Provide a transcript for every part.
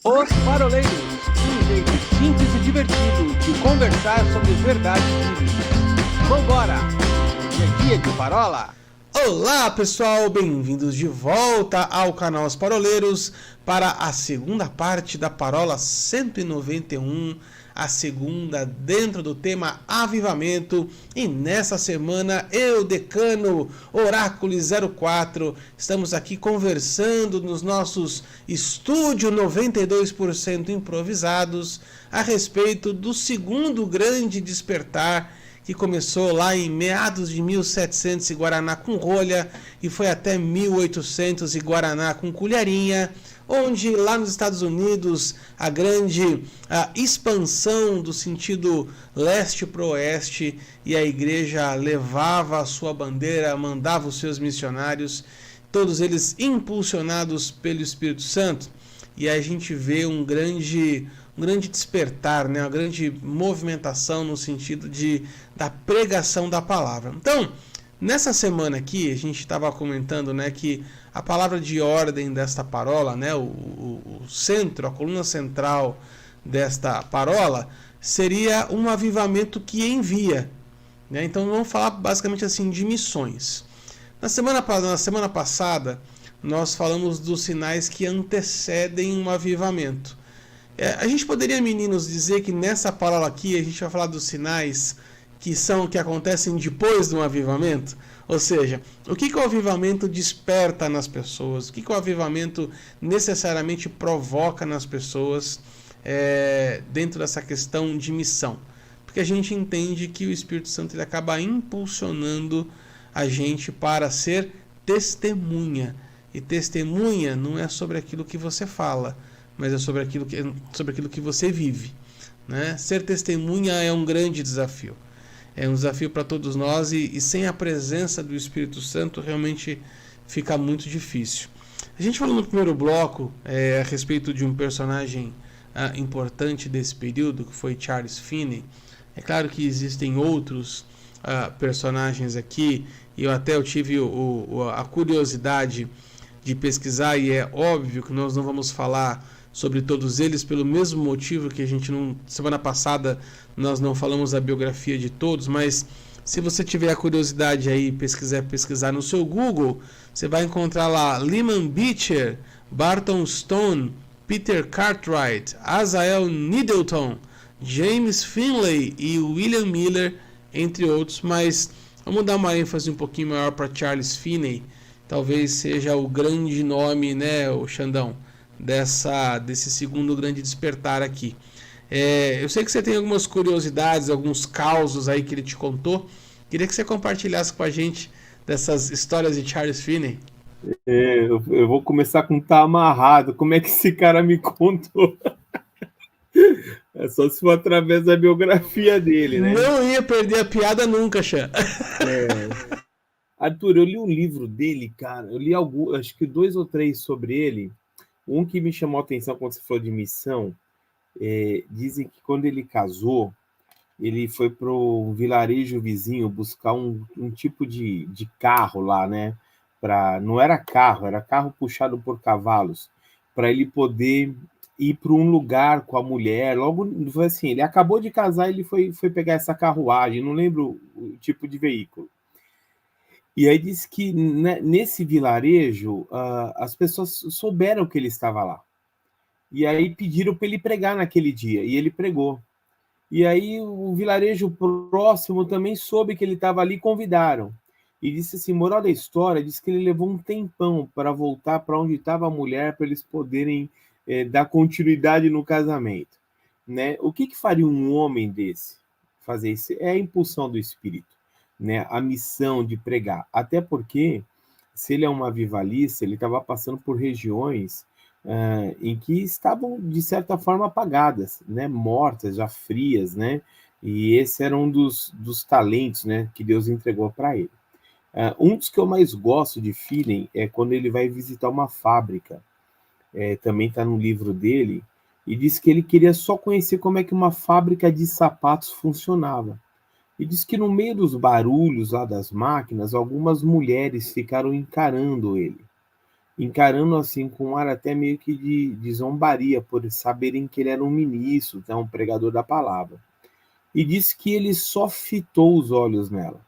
Os Paroleiros, um jeito simples e divertido de conversar sobre verdades bíblicas. Vambora! Hoje é dia de parola! Olá pessoal, bem-vindos de volta ao canal Os Paroleiros para a segunda parte da parola 191, a segunda dentro do tema Avivamento. E nessa semana eu, Decano Oráculo 04, estamos aqui conversando nos nossos estúdio 92% improvisados a respeito do segundo grande despertar que começou lá em meados de 1700 e Guaraná com rolha e foi até 1800 e Guaraná com colherinha, onde lá nos Estados Unidos a grande expansão do sentido leste para o oeste e a igreja levava a sua bandeira, mandava os seus missionários, todos eles impulsionados pelo Espírito Santo, e aí a gente vê um grande despertar, né? Uma grande movimentação no sentido da pregação da palavra. Então, nessa semana aqui, a gente estava comentando, né, que a palavra de ordem desta parola, né, o centro, a coluna central desta parola, seria um avivamento que envia. Né? Então, vamos falar basicamente assim de missões. Na semana passada, nós falamos dos sinais que antecedem um avivamento. A gente poderia, meninos, dizer que nessa palavra aqui a gente vai falar dos sinais que acontecem depois de um avivamento? Ou seja, o que o avivamento desperta nas pessoas? O que o avivamento necessariamente provoca nas pessoas dentro dessa questão de missão? Porque a gente entende que o Espírito Santo ele acaba impulsionando a gente para ser testemunha. E testemunha não é sobre aquilo que você fala, mas é sobre aquilo que você vive. Né? Ser testemunha é um grande desafio. É um desafio para todos nós e sem a presença do Espírito Santo realmente fica muito difícil. A gente falou no primeiro bloco a respeito de um personagem importante desse período, que foi Charles Finney. É claro que existem outros personagens aqui, e eu tive a curiosidade de pesquisar, e é óbvio que nós não vamos falar sobre todos eles pelo mesmo motivo que a gente semana passada nós não falamos da biografia de todos, mas se você tiver a curiosidade aí pesquisar no seu Google, você vai encontrar lá Lyman Beecher, Barton Stone, Peter Cartwright, Asael Needleton, James Finley e William Miller, entre outros, mas vamos dar uma ênfase um pouquinho maior para Charles Finney. Talvez seja o grande nome, né, o Xandão, desse segundo grande despertar aqui. Eu sei que você tem algumas curiosidades, alguns causos aí que ele te contou. Queria que você compartilhasse com a gente dessas histórias de Charles Finney. Eu vou começar com tá amarrado. Como é que esse cara me contou? É só se for através da biografia dele, né? Não ia perder a piada nunca, Xan. Arthur, eu li um livro dele, cara. Eu li acho que 2 ou 3 sobre ele. Um que me chamou a atenção quando você falou de missão, dizem que quando ele casou, ele foi para um vilarejo vizinho buscar um tipo de carro lá, né? Não era carro puxado por cavalos, para ele poder ir para um lugar com a mulher. Logo, foi assim, ele acabou de casar, ele foi pegar essa carruagem, não lembro o tipo de veículo. E aí diz que nesse vilarejo as pessoas souberam que ele estava lá. E aí pediram para ele pregar naquele dia, e ele pregou. E aí o vilarejo próximo também soube que ele estava ali e convidaram. E disse assim, moral da história, diz que ele levou um tempão para voltar para onde estava a mulher, para eles poderem dar continuidade no casamento. Né? O que faria um homem desse fazer isso? É a impulsão do Espírito. Né, a missão de pregar, até porque se ele é um avivalista, ele estava passando por regiões em que estavam de certa forma apagadas, né, mortas, já frias, né, e esse era um dos talentos, né, que Deus entregou para ele. Um dos que eu mais gosto de Finney é quando ele vai visitar uma fábrica, também está no livro dele, e diz que ele queria só conhecer como é que uma fábrica de sapatos funcionava. E diz que no meio dos barulhos lá das máquinas, algumas mulheres ficaram encarando ele. encarando assim com um ar até meio que de zombaria, por saberem que ele era um ministro, então, um pregador da palavra. E disse que ele só fitou os olhos nela,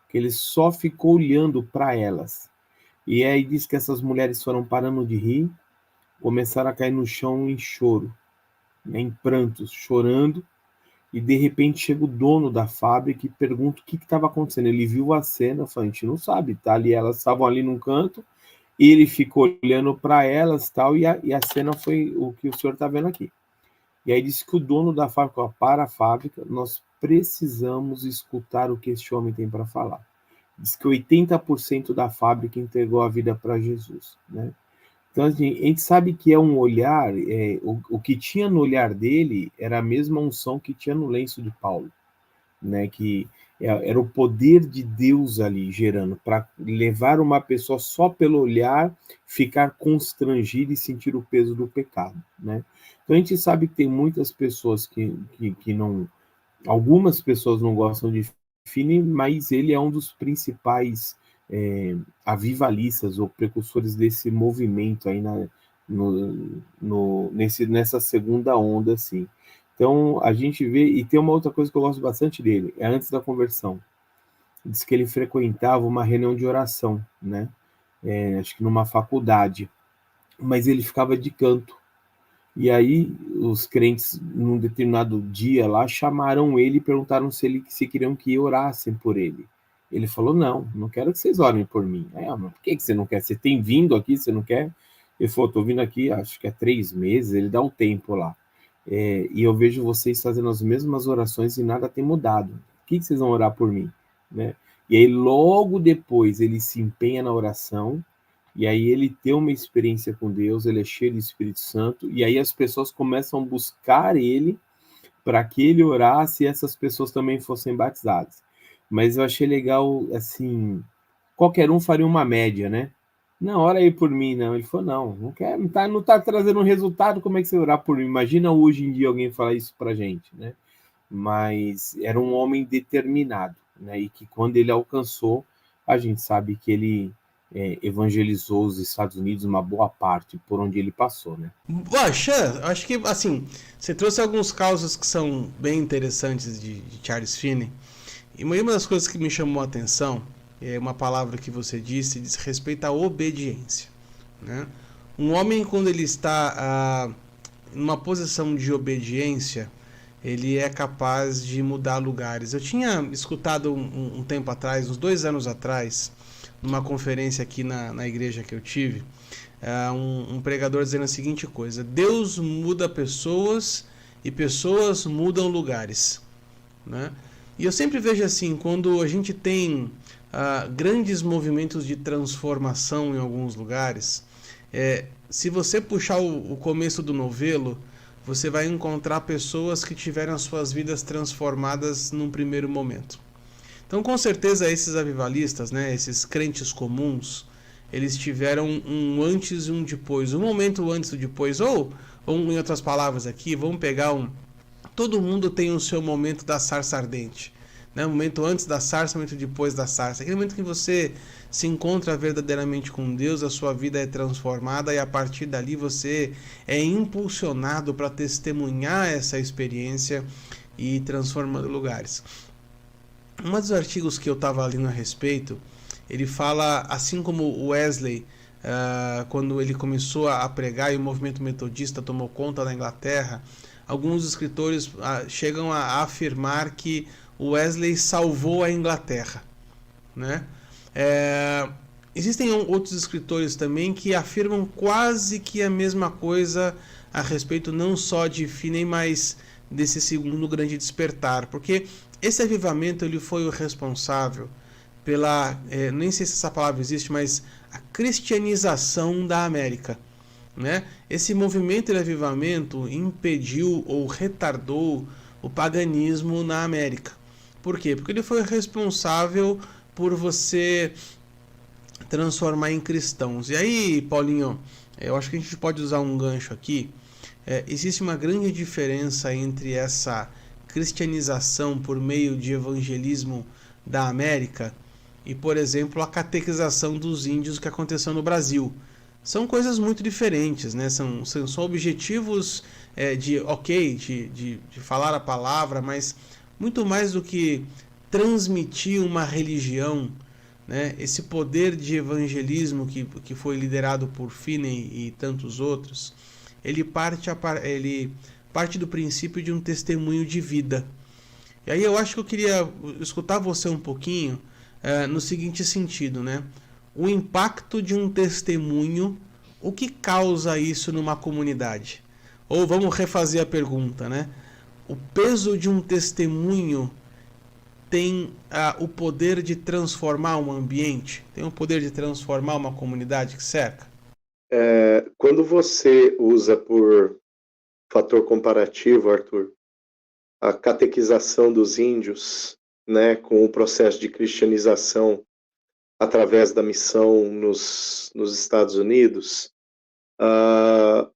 que ele só ficou olhando para elas. E aí diz que essas mulheres foram parando de rir, começaram a cair no chão em choro, né, em prantos, chorando, e de repente chega o dono da fábrica e pergunta o que estava acontecendo. Ele viu a cena, falou, a gente não sabe, tá ali, elas estavam ali num canto, ele ficou olhando para elas tal, e a cena foi o que o senhor está vendo aqui. E aí disse que o dono da fábrica, para a fábrica, nós precisamos escutar o que este homem tem para falar. Diz que 80% da fábrica entregou a vida para Jesus, né? Então, assim, a gente sabe que é um olhar, o que tinha no olhar dele era a mesma unção que tinha no lenço de Paulo, né? Que era o poder de Deus ali gerando, para levar uma pessoa só pelo olhar, ficar constrangida e sentir o peso do pecado, né? Então a gente sabe que tem muitas pessoas que não, algumas pessoas não gostam de Finney, mas ele é um dos principais avivalistas ou precursores desse movimento aí nessa segunda onda, assim. Então a gente vê, e tem uma outra coisa que eu gosto bastante dele, é antes da conversão. Diz que ele frequentava uma reunião de oração, né? Acho que numa faculdade, mas ele ficava de canto. E aí os crentes, num determinado dia lá, chamaram ele e perguntaram se queriam que orassem por ele. Ele falou, não quero que vocês orem por mim. Mas por que você não quer? Você tem vindo aqui, você não quer? Ele falou, estou vindo aqui, acho que há 3 meses, ele dá o tempo lá. E eu vejo vocês fazendo as mesmas orações e nada tem mudado. Por que vocês vão orar por mim? Né? E aí logo depois ele se empenha na oração, e aí ele tem uma experiência com Deus, ele é cheio do Espírito Santo, e aí as pessoas começam a buscar ele para que ele orasse e essas pessoas também fossem batizadas. Mas eu achei legal, assim, qualquer um faria uma média, né? Não, ora aí por mim, não. Ele falou, não tá trazendo um resultado, como é que você orar por mim? Imagina hoje em dia alguém falar isso pra gente, né? Mas era um homem determinado, né? E que quando ele alcançou, a gente sabe que ele evangelizou os Estados Unidos uma boa parte por onde ele passou, né? Poxa, acho que, assim, você trouxe alguns casos que são bem interessantes de Charles Finney, e uma das coisas que me chamou a atenção é uma palavra que você disse, diz respeito à obediência, né? Um homem, quando ele está numa posição de obediência, ele é capaz de mudar lugares. Eu tinha escutado um tempo atrás, uns 2 anos atrás, numa conferência aqui na igreja que eu tive, um pregador dizendo a seguinte coisa: Deus muda pessoas e pessoas mudam lugares, né? E eu sempre vejo assim, quando a gente tem grandes movimentos de transformação em alguns lugares, se você puxar o começo do novelo, você vai encontrar pessoas que tiveram as suas vidas transformadas num primeiro momento. Então, com certeza, esses avivalistas, né, esses crentes comuns, eles tiveram um antes e um depois, um momento antes e depois, ou em outras palavras aqui, vamos pegar todo mundo tem o seu momento da sarça ardente, né? O momento antes da sarça, o momento depois da sarça. Aquele momento que você se encontra verdadeiramente com Deus, a sua vida é transformada e a partir dali você é impulsionado para testemunhar essa experiência e transformando lugares. Um dos artigos que eu estava lendo a respeito, ele fala, assim como Wesley, quando ele começou a pregar e o movimento metodista tomou conta da Inglaterra, alguns escritores chegam a afirmar que Wesley salvou a Inglaterra, né? Existem outros escritores também que afirmam quase que a mesma coisa a respeito não só de Finney, mas desse segundo grande despertar, porque esse avivamento ele foi o responsável pela, nem sei se essa palavra existe, mas a cristianização da América, né? Esse movimento de avivamento impediu ou retardou o paganismo na América. Por quê? Porque ele foi responsável por você transformar em cristãos. E aí, Paulinho, eu acho que a gente pode usar um gancho aqui. Existe uma grande diferença entre essa cristianização por meio de evangelismo da América e, por exemplo, a catequização dos índios que aconteceu no Brasil, são coisas muito diferentes, né? São só objetivos de falar a palavra, mas muito mais do que transmitir uma religião, né? Esse poder de evangelismo que foi liderado por Finney e tantos outros, ele parte do princípio de um testemunho de vida. E aí eu acho que eu queria escutar você um pouquinho no seguinte sentido, né? O impacto de um testemunho, o que causa isso numa comunidade? Ou vamos refazer a pergunta, né? O peso de um testemunho tem o poder de transformar um ambiente? Tem o poder de transformar uma comunidade que cerca? Quando você usa por fator comparativo, Arthur, a catequização dos índios, né, com o processo de cristianização através da missão nos Estados Unidos,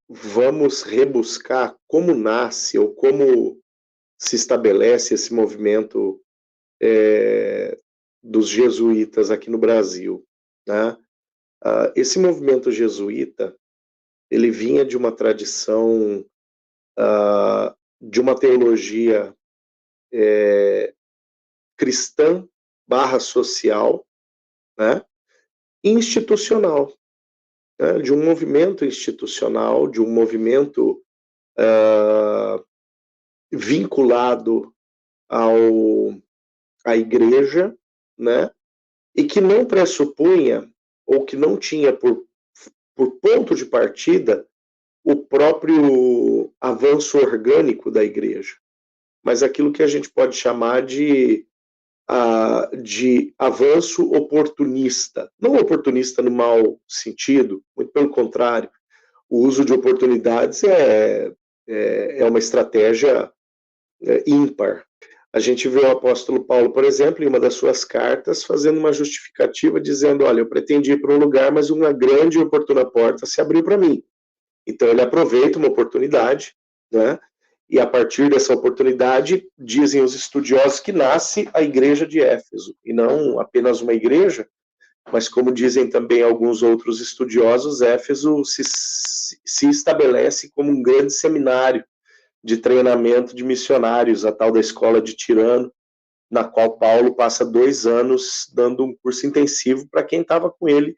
vamos rebuscar como nasce ou como se estabelece esse movimento dos jesuítas aqui no Brasil, né? Esse movimento jesuíta, ele vinha de uma tradição, de uma teologia cristã / social, né? Institucional, né? De um movimento institucional, de um movimento vinculado à igreja, né? E que não pressupunha, ou que não tinha por ponto de partida, o próprio avanço orgânico da igreja, mas aquilo que a gente pode chamar de avanço oportunista. Não oportunista no mau sentido, muito pelo contrário. O uso de oportunidades é uma estratégia ímpar. A gente vê o apóstolo Paulo, por exemplo, em uma das suas cartas, fazendo uma justificativa, dizendo, olha, eu pretendi ir para um lugar, mas uma grande e oportuna porta se abriu para mim. Então ele aproveita uma oportunidade, né? E a partir dessa oportunidade, dizem os estudiosos que nasce a igreja de Éfeso, e não apenas uma igreja, mas como dizem também alguns outros estudiosos, Éfeso se estabelece como um grande seminário de treinamento de missionários, a tal da escola de Tirano, na qual Paulo passa 2 anos dando um curso intensivo para quem estava com ele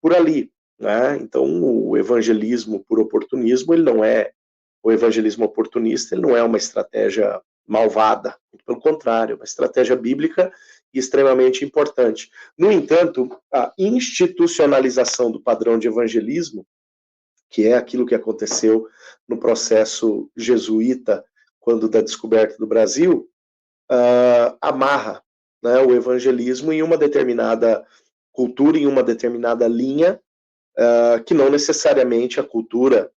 por ali, né? Então o evangelismo por oportunismo, ele não é o evangelismo oportunista, ele não é uma estratégia malvada, muito pelo contrário, uma estratégia bíblica e extremamente importante. No entanto, a institucionalização do padrão de evangelismo, que é aquilo que aconteceu no processo jesuíta, quando da descoberta do Brasil, amarra, né, o evangelismo em uma determinada cultura, em uma determinada linha, que não necessariamente a cultura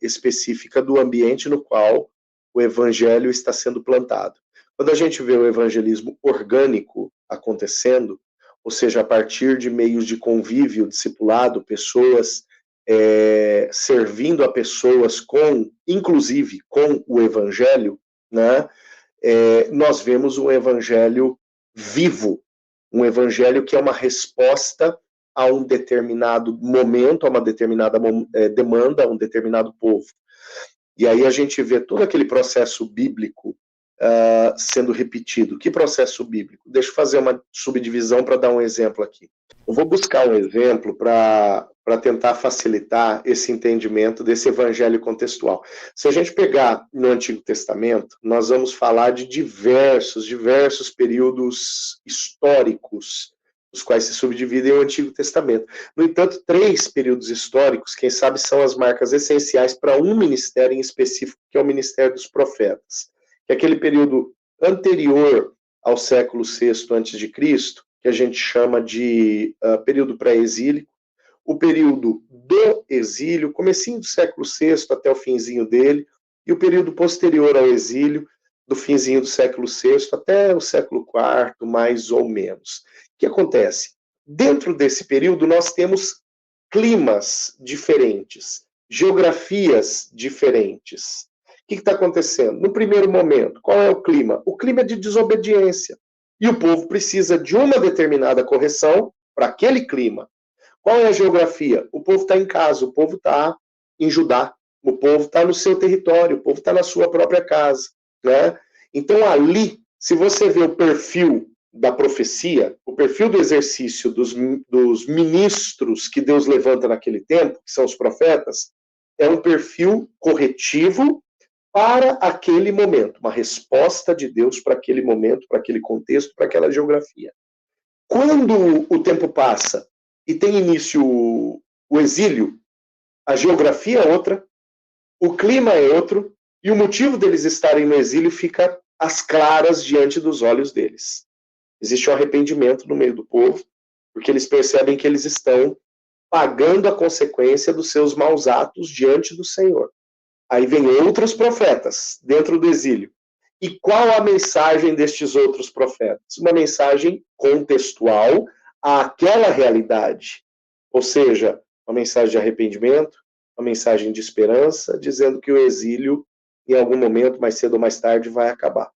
específica do ambiente no qual o evangelho está sendo plantado. Quando a gente vê o evangelismo orgânico acontecendo, ou seja, a partir de meios de convívio, discipulado, pessoas servindo a pessoas inclusive com o evangelho, né, nós vemos um evangelho vivo, um evangelho que é uma resposta a um determinado momento, a uma determinada demanda, a um determinado povo. E aí a gente vê todo aquele processo bíblico sendo repetido. Que processo bíblico? Deixa eu fazer uma subdivisão para dar um exemplo aqui. Eu vou buscar um exemplo para tentar facilitar esse entendimento desse evangelho contextual. Se a gente pegar no Antigo Testamento, nós vamos falar de diversos períodos históricos, os quais se subdividem o Antigo Testamento. No entanto, 3 períodos históricos, quem sabe, são as marcas essenciais para um ministério em específico, que é o ministério dos profetas. Que é aquele período anterior ao século VI a.C., que a gente chama de período pré-exílico, o período do exílio, comecinho do século VI até o finzinho dele, e o período posterior ao exílio, do finzinho do século VI até o século IV, mais ou menos. O que acontece? Dentro desse período, nós temos climas diferentes, geografias diferentes. O que está acontecendo? No primeiro momento, qual é o clima? O clima é de desobediência. E o povo precisa de uma determinada correção para aquele clima. Qual é a geografia? O povo está em casa, o povo está em Judá, o povo está no seu território, o povo está na sua própria casa, né? Então ali, se você vê o perfil da profecia, o perfil do exercício dos ministros que Deus levanta naquele tempo, que são os profetas, é um perfil corretivo para aquele momento, uma resposta de Deus para aquele momento, para aquele contexto, para aquela geografia. Quando o tempo passa e tem início o exílio, a geografia é outra, o clima é outro, e o motivo deles estarem no exílio fica às claras diante dos olhos deles. Existe um arrependimento no meio do povo, porque eles percebem que eles estão pagando a consequência dos seus maus atos diante do Senhor. Aí vem outros profetas dentro do exílio. E qual a mensagem destes outros profetas? Uma mensagem contextual àquela realidade. Ou seja, uma mensagem de arrependimento, uma mensagem de esperança, dizendo que o exílio, em algum momento, mais cedo ou mais tarde, vai acabar.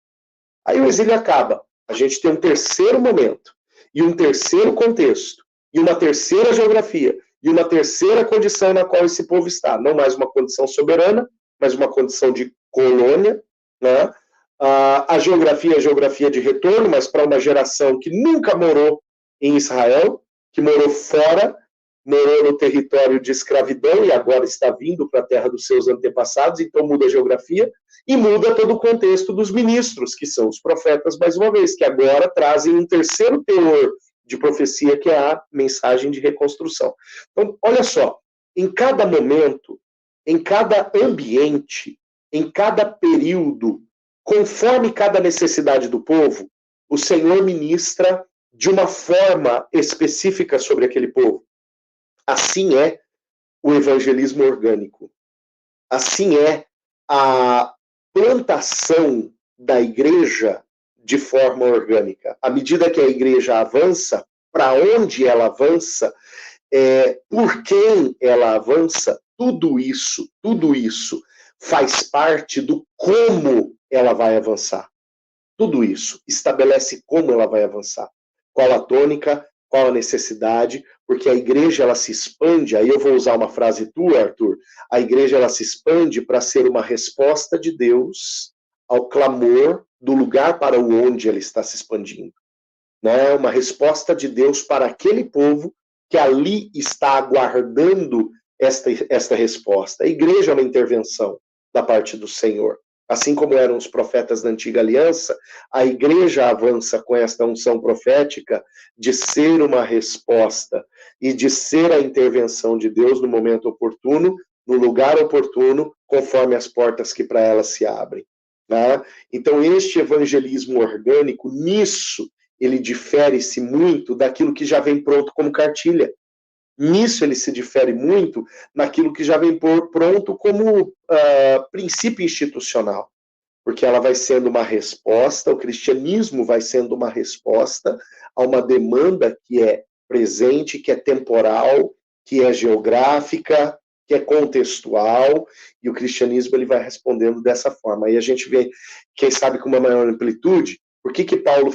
Aí o exílio acaba. A gente tem um terceiro momento, e um terceiro contexto, e uma terceira geografia, e uma terceira condição na qual esse povo está. Não mais uma condição soberana, mas uma condição de colônia, né? A geografia é a geografia de retorno, mas para uma geração que nunca morou em Israel, que morou fora, morou no território de escravidão e agora está vindo para a terra dos seus antepassados, então muda a geografia e muda todo o contexto dos ministros, que são os profetas, mais uma vez, que agora trazem um terceiro teor de profecia, que é a mensagem de reconstrução. Então, olha só, em cada momento, em cada ambiente, em cada período, conforme cada necessidade do povo, o Senhor ministra de uma forma específica sobre aquele povo. Assim é o evangelismo orgânico. Assim é a plantação da igreja de forma orgânica. À medida que a igreja avança, para onde ela avança, por quem ela avança, tudo isso faz parte do como ela vai avançar. Tudo isso estabelece como ela vai avançar. Qual a tônica, qual a necessidade, porque a igreja ela se expande, aí eu vou usar uma frase tua, Arthur, a igreja ela se expande para ser uma resposta de Deus ao clamor do lugar para onde ela está se expandindo. Né? Uma resposta de Deus para aquele povo que ali está aguardando esta resposta. A igreja é uma intervenção da parte do Senhor. Assim como eram os profetas da antiga aliança, a igreja avança com esta unção profética de ser uma resposta e de ser a intervenção de Deus no momento oportuno, no lugar oportuno, conforme as portas que para ela se abrem. Né? Então, este evangelismo orgânico, nisso, ele difere-se muito daquilo que já vem pronto como cartilha. Nisso ele se difere muito naquilo que já vem pronto como princípio institucional, porque ela vai sendo uma resposta, o cristianismo vai sendo uma resposta a uma demanda que é presente, que é temporal, que é geográfica, que é contextual, e o cristianismo ele vai respondendo dessa forma. Aí a gente vê, quem sabe com uma maior amplitude, por que Paulo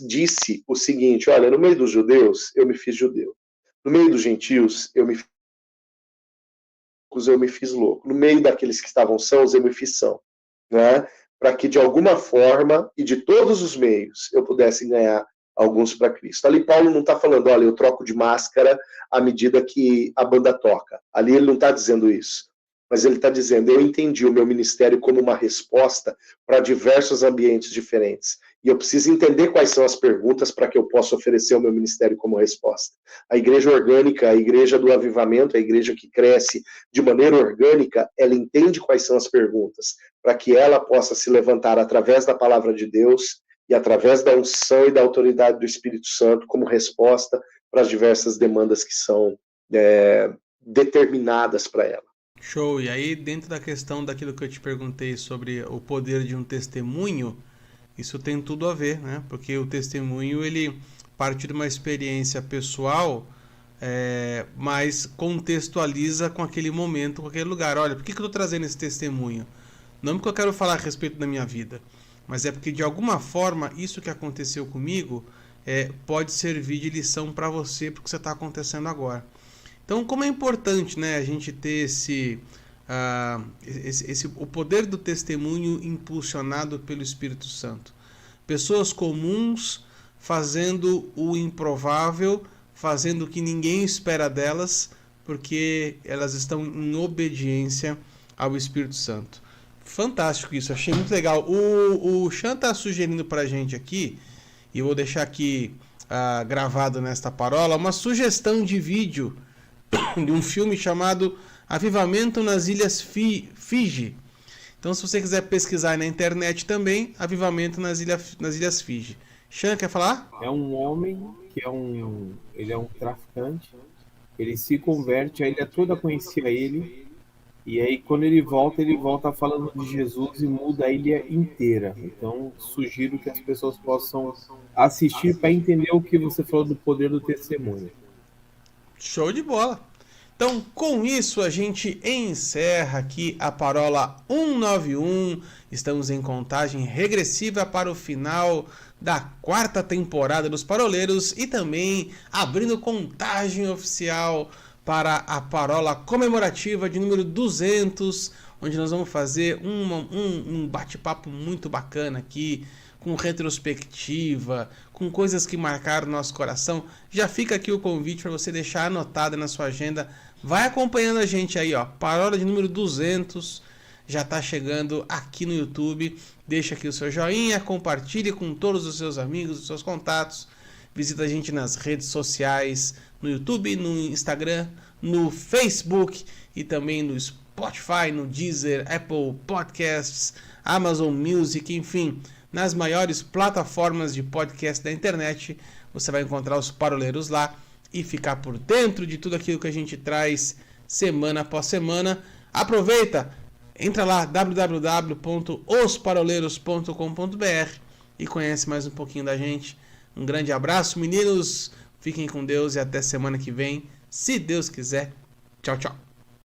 disse o seguinte, olha, no meio dos judeus, eu me fiz judeu. No meio dos gentios, eu me fiz louco. No meio daqueles que estavam sãos, eu me fiz são. Né? Para que, de alguma forma, e de todos os meios, eu pudesse ganhar alguns para Cristo. Ali Paulo não está falando, olha, eu troco de máscara à medida que a banda toca. Ali ele não está dizendo isso. Mas ele está dizendo, eu entendi o meu ministério como uma resposta para diversos ambientes diferentes. E eu preciso entender quais são as perguntas para que eu possa oferecer o meu ministério como resposta. A igreja orgânica, a igreja do avivamento, a igreja que cresce de maneira orgânica, ela entende quais são as perguntas, para que ela possa se levantar através da palavra de Deus e através da unção e da autoridade do Espírito Santo como resposta para as diversas demandas que são determinadas para ela. Show! E aí, dentro da questão daquilo que eu te perguntei sobre o poder de um testemunho, isso tem tudo a ver, né? Porque o testemunho, ele parte de uma experiência pessoal, mas contextualiza com aquele momento, com aquele lugar. Olha, por que eu estou trazendo esse testemunho? Não porque eu quero falar a respeito da minha vida, mas é porque, de alguma forma, isso que aconteceu comigo pode servir de lição para você, porque você está acontecendo agora. Então, como é importante, né, a gente ter o poder do testemunho impulsionado pelo Espírito Santo. Pessoas comuns fazendo o improvável, fazendo o que ninguém espera delas, porque elas estão em obediência ao Espírito Santo. Fantástico isso, achei muito legal. O Chan está sugerindo para a gente aqui, e eu vou deixar aqui gravado nesta parola, uma sugestão de vídeo de um filme chamado Avivamento nas Ilhas Fiji. Então, se você quiser pesquisar na internet também, Avivamento nas Ilhas Fiji. Chan, quer falar? É um homem que ele é um traficante, ele se converte, a ilha toda conhecia ele, e aí quando ele volta falando de Jesus e muda a ilha inteira. Então, sugiro que as pessoas possam assistir para entender o que você falou do poder do testemunho. Show de bola! Então, com isso, a gente encerra aqui a Parola 191. Estamos em contagem regressiva para o final da 4ª temporada dos Paroleiros e também abrindo contagem oficial para a Parola comemorativa de número 200, onde nós vamos fazer um bate-papo muito bacana aqui, com retrospectiva, com coisas que marcaram nosso coração. Já fica aqui o convite para você deixar anotado na sua agenda. Vai acompanhando a gente aí, ó. Parola de número 200 já está chegando aqui no YouTube. Deixa aqui o seu joinha, compartilhe com todos os seus amigos, os seus contatos. Visita a gente nas redes sociais, no YouTube, no Instagram, no Facebook e também no Spotify, no Deezer, Apple Podcasts, Amazon Music, enfim, nas maiores plataformas de podcast da internet. Você vai encontrar os Paroleiros lá e ficar por dentro de tudo aquilo que a gente traz semana após semana. Aproveita, entra lá, www.osparoleiros.com.br e conhece mais um pouquinho da gente. Um grande abraço, meninos, fiquem com Deus e até semana que vem, se Deus quiser. Tchau, tchau.